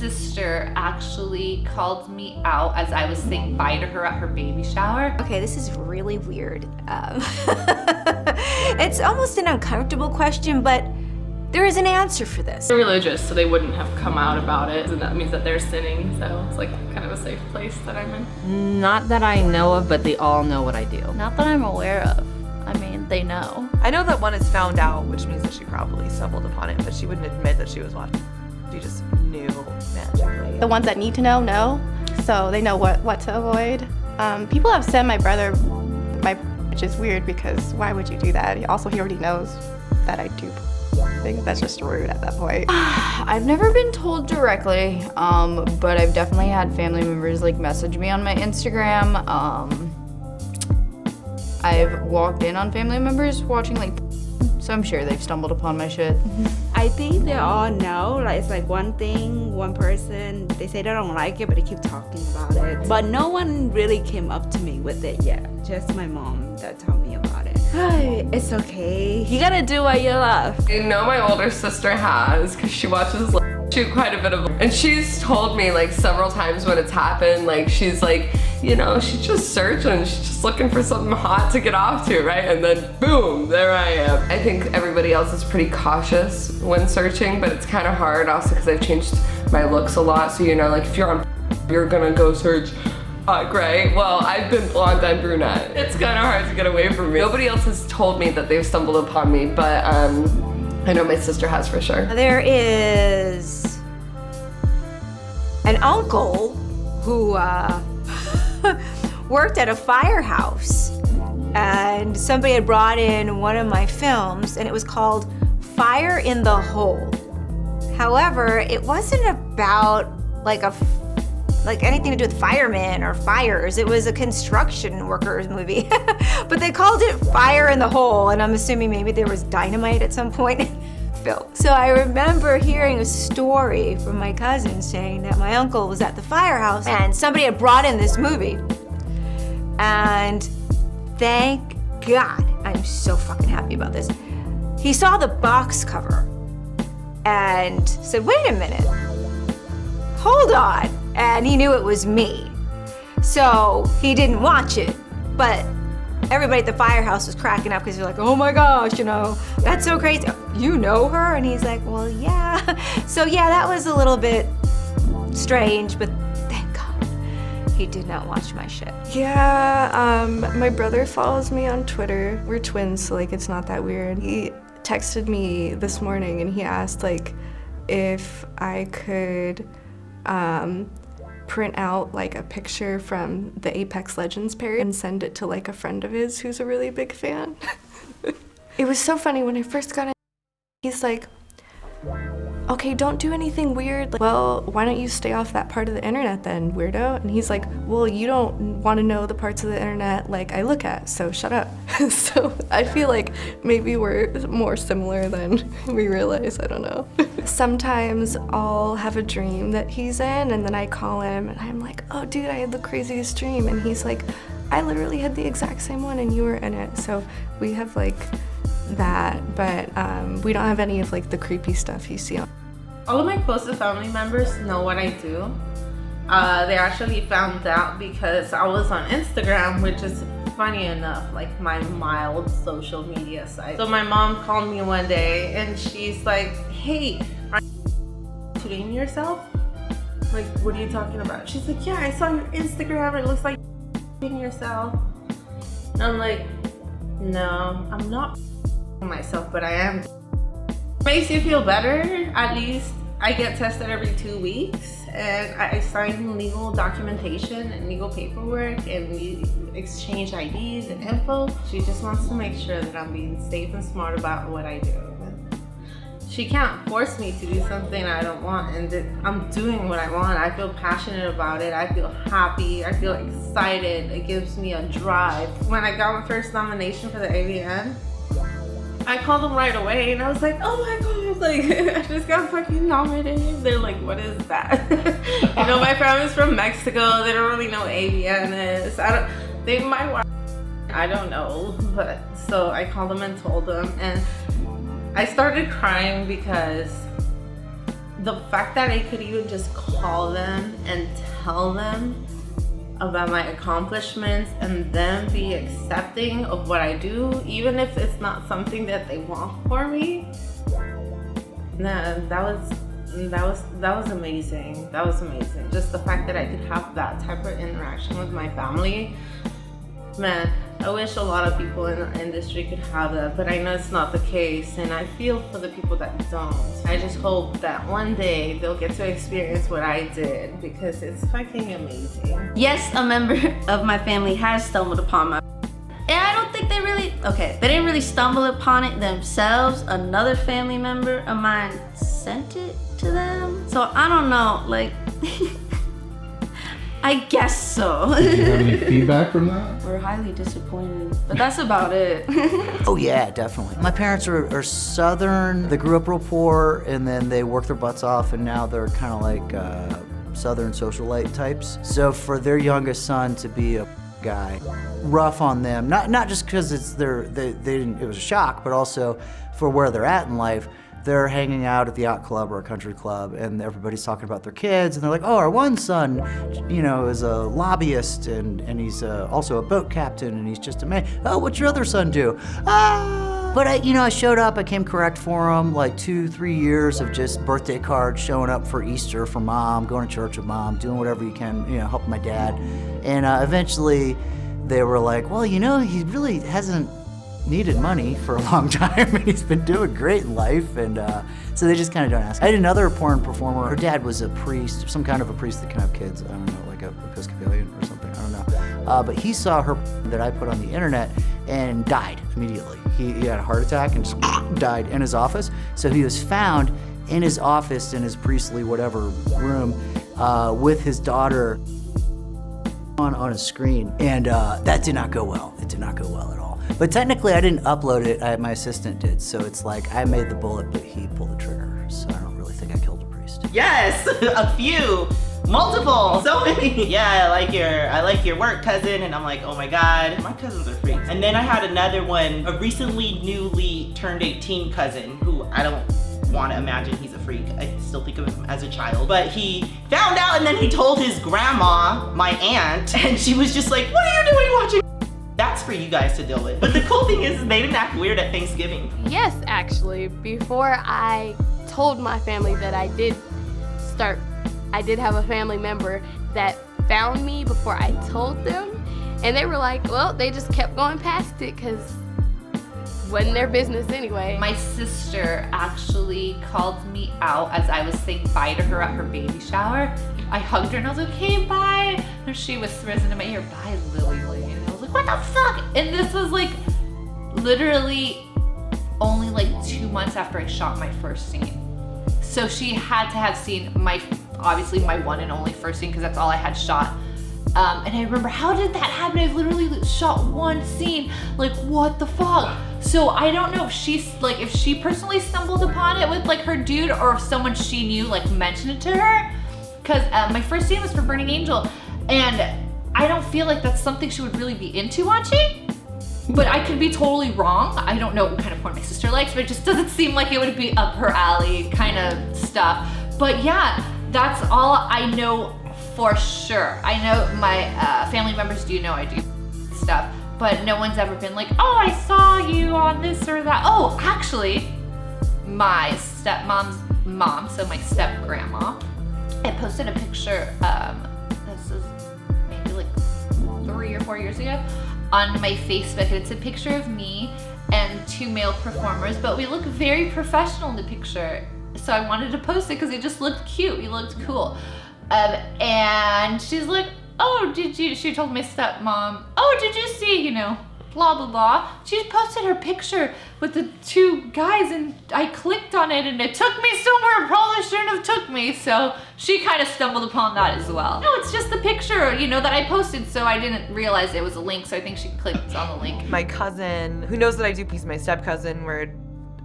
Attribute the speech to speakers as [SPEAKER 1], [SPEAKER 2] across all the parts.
[SPEAKER 1] sister actually called me out as I was saying bye to her at her baby shower.
[SPEAKER 2] Okay, this is really weird. It's almost an uncomfortable question, but there is an answer for this.
[SPEAKER 3] They're religious, so they wouldn't have come out about it, and that means that they're sinning, so it's like kind of a safe place that I'm in.
[SPEAKER 4] Not that I know of, but they all know what I do.
[SPEAKER 5] Not that I'm aware of. I mean, they know.
[SPEAKER 6] I know that one is found out, which means that she probably stumbled upon it, but she wouldn't admit that she was watching. She just knew magically.
[SPEAKER 7] The ones that need to know, so they know what to avoid. People have sent my brother which is weird because why would you do that? Also, he already knows that I do. I think that's just rude at that point.
[SPEAKER 5] I've never been told directly, but I've definitely had family members like message me on my Instagram. I've walked in on family members watching like, so I'm sure they've stumbled upon my shit.
[SPEAKER 8] I think they all know, like it's like one thing, one person, they say they don't like it, but they keep talking about it. But no one really came up to me with it yet. Just my mom that told me about it. It's okay. You gotta do what you love.
[SPEAKER 3] I know my older sister has, because she watches shoot quite a bit of, and she's told me like several times when it's happened, like she's like, you know, she's just searching, she's just looking for something hot to get off to, right? And then boom, there I am. I think everybody else is pretty cautious when searching, but it's kind of hard also because I've changed my looks a lot. So you know, like if you're on, you're gonna go search gray. Well, I've been blonde and brunette. It's kind of hard to get away from me. Nobody else has told me that they've stumbled upon me, but I know my sister has for sure.
[SPEAKER 2] There is an uncle who worked at a firehouse, and somebody had brought in one of my films, and it was called Fire in the Hole. However, it wasn't about like anything to do with firemen or fires. It was a construction workers movie. But they called it Fire in the Hole, and I'm assuming maybe there was dynamite at some point in the film. So I remember hearing a story from my cousin saying that my uncle was at the firehouse and somebody had brought in this movie. And thank God, I'm so fucking happy about this. He saw the box cover and said, wait a minute, hold on. And he knew it was me. So he didn't watch it, but everybody at the firehouse was cracking up because they're like, oh my gosh, you know, that's so crazy. You know her? And he's like, well, yeah. So yeah, that was a little bit strange, but thank God he did not watch my shit.
[SPEAKER 9] Yeah, my brother follows me on Twitter. We're twins, so like it's not that weird. He texted me this morning and he asked like if I could print out like a picture from the Apex Legends parody and send it to like a friend of his who's a really big fan. It was so funny when I first got in, he's like, okay, don't do anything weird. Like, well, why don't you stay off that part of the internet then, weirdo? And he's like, well, you don't want to know the parts of the internet like I look at, so shut up. So I feel like maybe we're more similar than we realize, I don't know. Sometimes I'll have a dream that he's in and then I call him and I'm like, oh dude, I had the craziest dream. And he's like, I literally had the exact same one and you were in it. So we have like that, but we don't have any of like the creepy stuff you see on.
[SPEAKER 10] All of my closest family members know what I do. They actually found out because I was on Instagram, which is funny enough, like my mild social media site. So my mom called me one day and she's like, hey, are you shooting yourself? Like, what are you talking about? She's like, yeah, I saw your Instagram, it looks like you're shooting yourself. And I'm like, no, I'm not myself, but I am. Makes you feel better. At least I get tested every 2 weeks and I sign legal documentation and legal paperwork and we exchange IDs and info. She just wants to make sure that I'm being safe and smart about what I do. She can't force me to do something I don't want, and I'm doing what I want. I feel passionate about it. I feel happy. I feel excited. It gives me a drive. When I got my first nomination for the AVN, I called them right away and I was like, oh my God, like I just got fucking nominated. They're like, what is that? You know, my family's from Mexico. They don't really know what AVN is. They might watch, I don't know. But so I called them and told them, and I started crying because the fact that I could even just call them and tell them about my accomplishments and them be accepting of what I do, even if it's not something that they want for me. Nah, that was amazing. That was amazing. Just the fact that I could have that type of interaction with my family. Man, I wish a lot of people in the industry could have that, but I know it's not the case, and I feel for the people that don't. I just hope that one day they'll get to experience what I did, because it's fucking amazing.
[SPEAKER 11] Yes, a member of my family has stumbled upon my, and I don't think they didn't really stumble upon it themselves. Another family member of mine sent it to them. So I don't know, like, I guess so.
[SPEAKER 12] Did you have any feedback from that?
[SPEAKER 11] We're highly disappointed, but that's about it.
[SPEAKER 13] Oh yeah, definitely. My parents are Southern. They grew up real poor, and then they worked their butts off, and now they're kind of like Southern socialite types. So for their youngest son to be a guy, rough on them. Not just because it was a shock, but also for where they're at in life. They're hanging out at the yacht club or a country club, and everybody's talking about their kids, and they're like, oh, our one son, is a lobbyist, and he's also a boat captain, and he's just a man. Oh, what's your other son do? But I showed up, I came correct for him, like 2-3 years of just birthday cards, showing up for Easter for mom, going to church with mom, doing whatever you can, helping my dad. And eventually they were like, well, he really hasn't needed money for a long time, and he's been doing great in life, and so they just kind of don't ask. I had another porn performer. Her dad was a priest, some kind of a priest that can have kids. I don't know, like a Episcopalian or something. I don't know. But he saw her that I put on the internet and died immediately. He had a heart attack and just died in his office. So he was found in his office, in his priestly whatever room, with his daughter on a screen, and that did not go well. It did not go well at all. But technically, I didn't upload it. My assistant did. So it's like I made the bullet, but he pulled the trigger. So I don't really think I killed a priest.
[SPEAKER 14] Yes, a few, multiple, so many. Yeah, I like your work, cousin, and I'm like, oh my god, my cousins are freaks. And then I had another one, a recently newly turned 18 cousin who I don't want to imagine he's a freak. I still think of him as a child. But he found out, and then he told his grandma, my aunt, and she was just like, what are you doing watching? That's for you guys to deal with. But the cool thing is they didn't act weird at Thanksgiving.
[SPEAKER 7] Yes, actually. Before I told my family that I did have a family member that found me before I told them. And they were like, well, they just kept going past it because it wasn't their business anyway.
[SPEAKER 1] My sister actually called me out as I was saying bye to her at her baby shower. I hugged her and I was like, hey, bye. And she whispers into my ear, bye, Lily. And I was like, what the fuck? And this was like literally only like 2 months after I shot my first scene. So she had to have seen obviously my one and only first scene because that's all I had shot. And I remember, how did that happen? I literally shot one scene. Like, what the fuck? So I don't know if if she personally stumbled upon it with like her dude, or if someone she knew like mentioned it to her. Cause my first scene was for Burning Angel, and I don't feel like that's something she would really be into watching. But I could be totally wrong. I don't know what kind of porn my sister likes, but it just doesn't seem like it would be up her alley kind of stuff. But yeah, that's all I know for sure. I know my family members do know I do stuff, but no one's ever been like, oh, I saw you on this or that. Oh, actually, my stepmom's mom, so my step grandma, I posted a picture, this is maybe like 3 or 4 years ago, on my Facebook, and it's a picture of me and 2 male performers, but we look very professional in the picture. So I wanted to post it because it just looked cute. We looked cool. And she's like, oh, she told my stepmom, oh, did you see, blah, blah, blah. She posted her picture with the 2 guys, and I clicked on it, and it took me somewhere it probably shouldn't have took me. So she kind of stumbled upon that as well. No, it's just the picture, that I posted, so I didn't realize it was a link, so I think she clicked on the link.
[SPEAKER 6] My cousin, who knows that I do, he's my step cousin, we're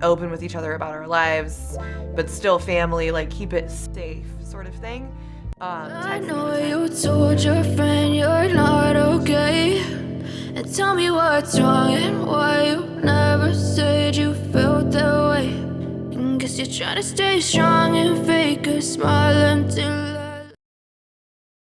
[SPEAKER 6] open with each other about our lives, but still family, like keep it safe sort of thing.
[SPEAKER 15] I know you told your friend you're not okay, and tell me what's wrong and why you never said you felt that way. And guess you're trying to stay strong and fake a smile until